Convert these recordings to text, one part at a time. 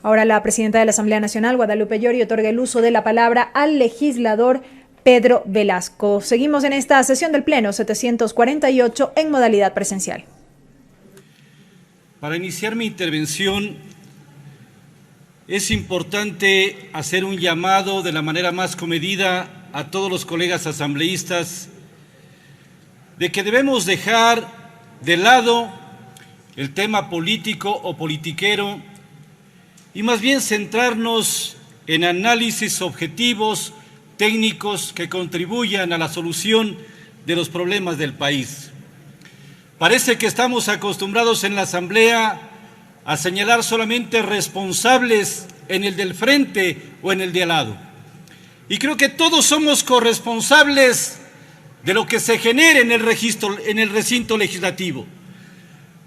Ahora la presidenta de la Asamblea Nacional, Guadalupe Llori, otorga el uso de la palabra al legislador Pedro Velasco. Seguimos en esta sesión del Pleno 748 en modalidad presencial. Para iniciar mi intervención, es importante hacer un llamado de la manera más comedida a todos los colegas asambleístas de que debemos dejar de lado el tema político o politiquero y más bien centrarnos en análisis objetivos, técnicos que contribuyan a la solución de los problemas del país. Parece que estamos acostumbrados en la Asamblea a señalar solamente responsables en el del frente o en el de al lado. Y creo que todos somos corresponsables de lo que se genere en el recinto legislativo.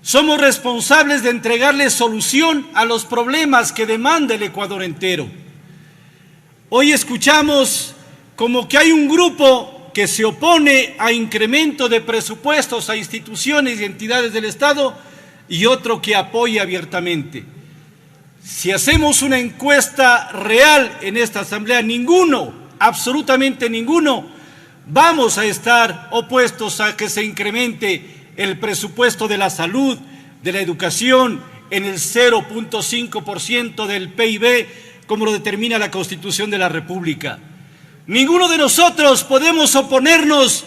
Somos responsables de entregarle solución a los problemas que demanda el Ecuador entero. Hoy escuchamos como que hay un grupo que se opone a incremento de presupuestos a instituciones y entidades del Estado y otro que apoya abiertamente. Si hacemos una encuesta real en esta Asamblea, ninguno, absolutamente ninguno, vamos a estar opuestos a que se incremente el presupuesto de la salud, de la educación, en el 0.5% del PIB, como lo determina la Constitución de la República. Ninguno de nosotros podemos oponernos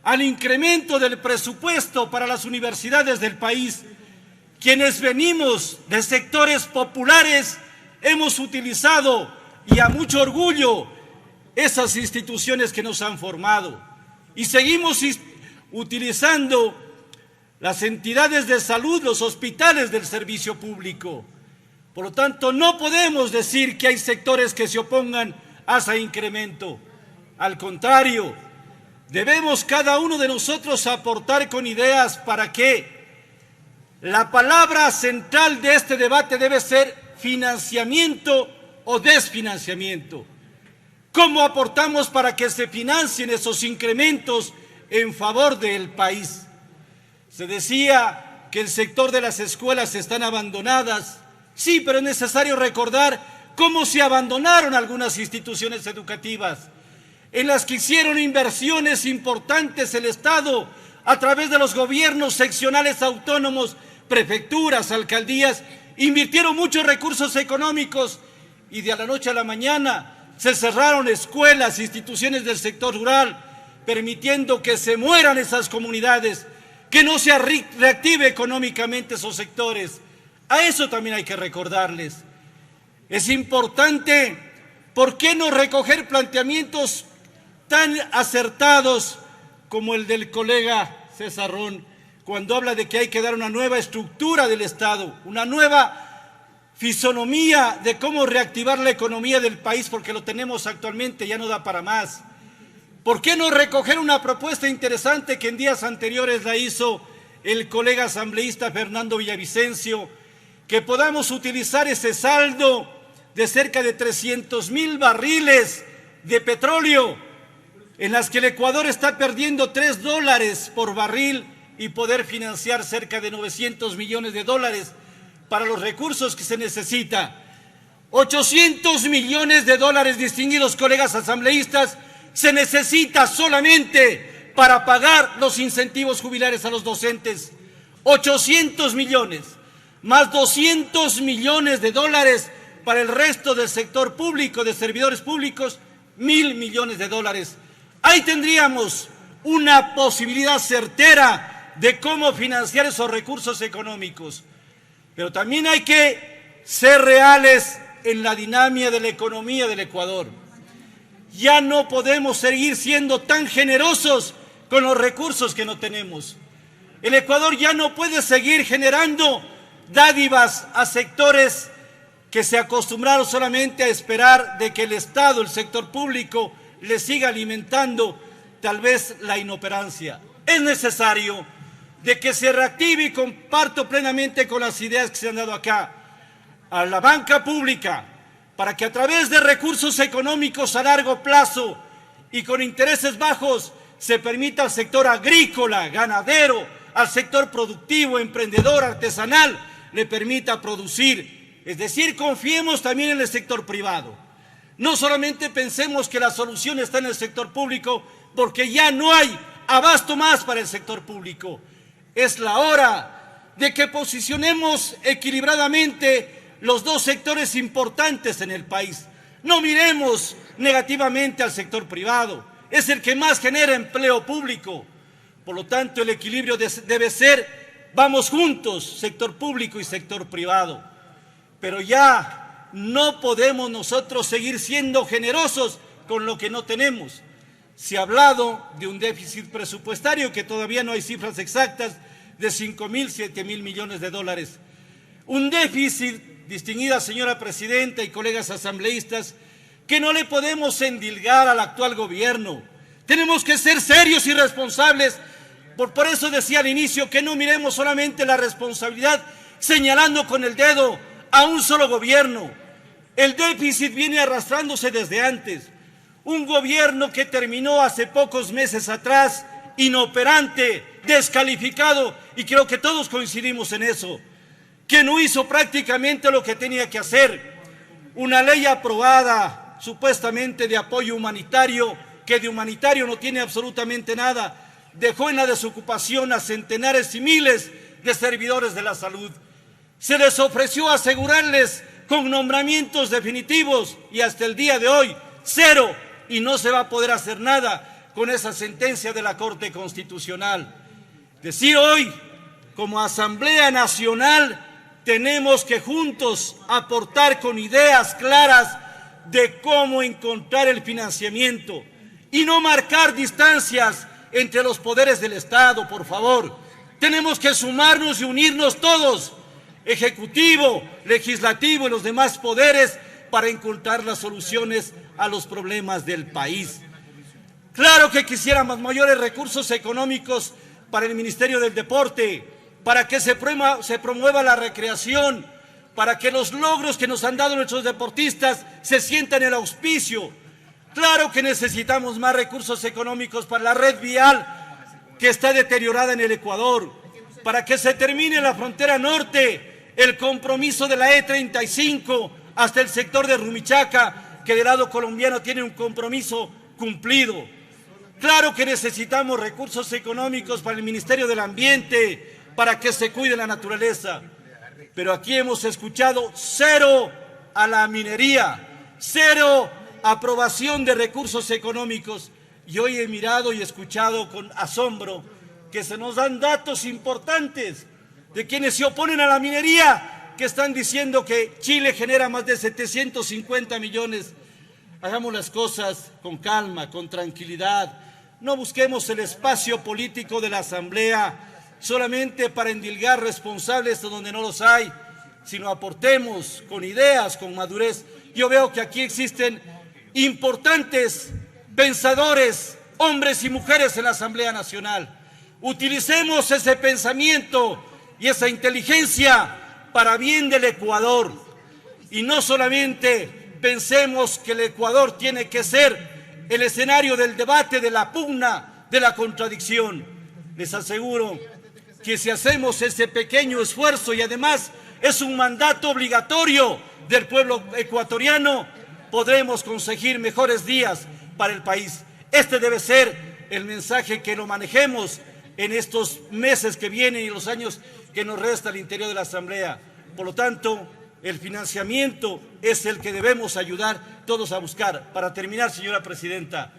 al incremento del presupuesto para las universidades del país. Quienes venimos de sectores populares hemos utilizado, y a mucho orgullo, esas instituciones que nos han formado. Y seguimos utilizando las entidades de salud, los hospitales del servicio público. Por lo tanto, no podemos decir que hay sectores que se opongan a ese incremento. Al contrario, debemos cada uno de nosotros aportar con ideas para que la palabra central de este debate debe ser financiamiento o desfinanciamiento. ¿Cómo aportamos para que se financien esos incrementos en favor del país? Se decía que el sector de las escuelas están abandonadas. Sí, pero es necesario recordar cómo se abandonaron algunas instituciones educativas, en las que hicieron inversiones importantes el Estado a través de los gobiernos seccionales autónomos, prefecturas, alcaldías, invirtieron muchos recursos económicos y de la noche a la mañana se cerraron escuelas, instituciones del sector rural, permitiendo que se mueran esas comunidades, que no se reactive económicamente esos sectores. A eso también hay que recordarles. Es importante, ¿por qué no recoger planteamientos tan acertados como el del colega César Ron, cuando habla de que hay que dar una nueva estructura del Estado, una nueva fisonomía de cómo reactivar la economía del país, porque lo tenemos actualmente, ya no da para más? ¿Por qué no recoger una propuesta interesante que en días anteriores la hizo el colega asambleísta Fernando Villavicencio, que podamos utilizar ese saldo de cerca de 300,000 barriles de petróleo, en las que el Ecuador está perdiendo $3 por barril, y poder financiar cerca de 900 millones de dólares para los recursos que se necesita? 800 millones de dólares, distinguidos colegas asambleístas, se necesita solamente para pagar los incentivos jubilares a los docentes. 800 millones, más 200 millones de dólares para el resto del sector público, de servidores públicos, 1.000 millones de dólares. Ahí tendríamos una posibilidad certera de cómo financiar esos recursos económicos. Pero también hay que ser reales en la dinámica de la economía del Ecuador. Ya no podemos seguir siendo tan generosos con los recursos que no tenemos. El Ecuador ya no puede seguir generando dádivas a sectores que se acostumbraron solamente a esperar de que el Estado, el sector público, les siga alimentando tal vez la inoperancia. Es necesario de que se reactive, y comparto plenamente con las ideas que se han dado acá, a la banca pública, para que a través de recursos económicos a largo plazo y con intereses bajos se permita al sector agrícola, ganadero, al sector productivo, emprendedor, artesanal, le permita producir. Es decir, confiemos también en el sector privado. No solamente pensemos que la solución está en el sector público, porque ya no hay abasto más para el sector público. Es la hora de que posicionemos equilibradamente los dos sectores importantes en el país. No miremos negativamente al sector privado, es el que más genera empleo público. Por lo tanto, el equilibrio debe ser, vamos juntos, sector público y sector privado. Pero ya no podemos nosotros seguir siendo generosos con lo que no tenemos. Se ha hablado de un déficit presupuestario, que todavía no hay cifras exactas, de 5.000, 7.000 millones de dólares. Un déficit, distinguida señora presidenta y colegas asambleístas, que no le podemos endilgar al actual gobierno. Tenemos que ser serios y responsables. Por eso decía al inicio que no miremos solamente la responsabilidad señalando con el dedo a un solo gobierno. El déficit viene arrastrándose desde antes. Un gobierno que terminó hace pocos meses atrás, inoperante, descalificado, y creo que todos coincidimos en eso, que no hizo prácticamente lo que tenía que hacer. Una ley aprobada supuestamente de apoyo humanitario, que de humanitario no tiene absolutamente nada, dejó en la desocupación a centenares y miles de servidores de la salud. Se les ofreció asegurarles con nombramientos definitivos y hasta el día de hoy, cero, y no se va a poder hacer nada con esa sentencia de la Corte Constitucional. Decir hoy, como Asamblea Nacional, tenemos que juntos aportar con ideas claras de cómo encontrar el financiamiento y no marcar distancias entre los poderes del Estado, por favor. Tenemos que sumarnos y unirnos todos, ejecutivo, legislativo y los demás poderes, para encontrar las soluciones a los problemas del país. Claro que quisiéramos mayores recursos económicos para el Ministerio del Deporte, para que se promueva la recreación, para que los logros que nos han dado nuestros deportistas se sientan en el auspicio. Claro que necesitamos más recursos económicos para la red vial que está deteriorada en el Ecuador, para que se termine la frontera norte, el compromiso de la E35 hasta el sector de Rumichaca, que del lado colombiano tiene un compromiso cumplido. Claro que necesitamos recursos económicos para el Ministerio del Ambiente, para que se cuide la naturaleza. Pero aquí hemos escuchado cero a la minería, cero aprobación de recursos económicos. Y hoy he mirado y escuchado con asombro que se nos dan datos importantes de quienes se oponen a la minería, que están diciendo que Chile genera más de 750 millones. Hagamos las cosas con calma, con tranquilidad. No busquemos el espacio político de la Asamblea solamente para endilgar responsables donde no los hay, sino aportemos con ideas, con madurez. Yo veo que aquí existen importantes pensadores, hombres y mujeres en la Asamblea Nacional. Utilicemos ese pensamiento y esa inteligencia para bien del Ecuador. Y no solamente pensemos que el Ecuador tiene que ser el escenario del debate, de la pugna, de la contradicción. Les aseguro que si hacemos ese pequeño esfuerzo, y además es un mandato obligatorio del pueblo ecuatoriano, podremos conseguir mejores días para el país. Este debe ser el mensaje que lo manejemos en estos meses que vienen y los años que nos resta al interior de la Asamblea. Por lo tanto, el financiamiento es el que debemos ayudar todos a buscar. Para terminar, señora presidenta,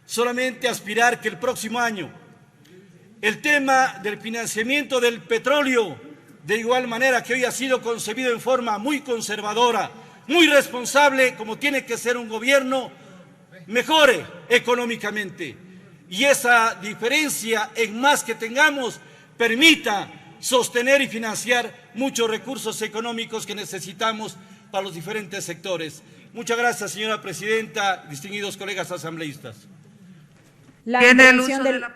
solamente aspirar que el próximo año el tema del financiamiento del petróleo, de igual manera que hoy ha sido concebido en forma muy conservadora, muy responsable, como tiene que ser un gobierno, mejore económicamente. Y esa diferencia en más que tengamos permita sostener y financiar muchos recursos económicos que necesitamos para los diferentes sectores. Muchas gracias, señora presidenta, distinguidos colegas asambleístas. La intervención del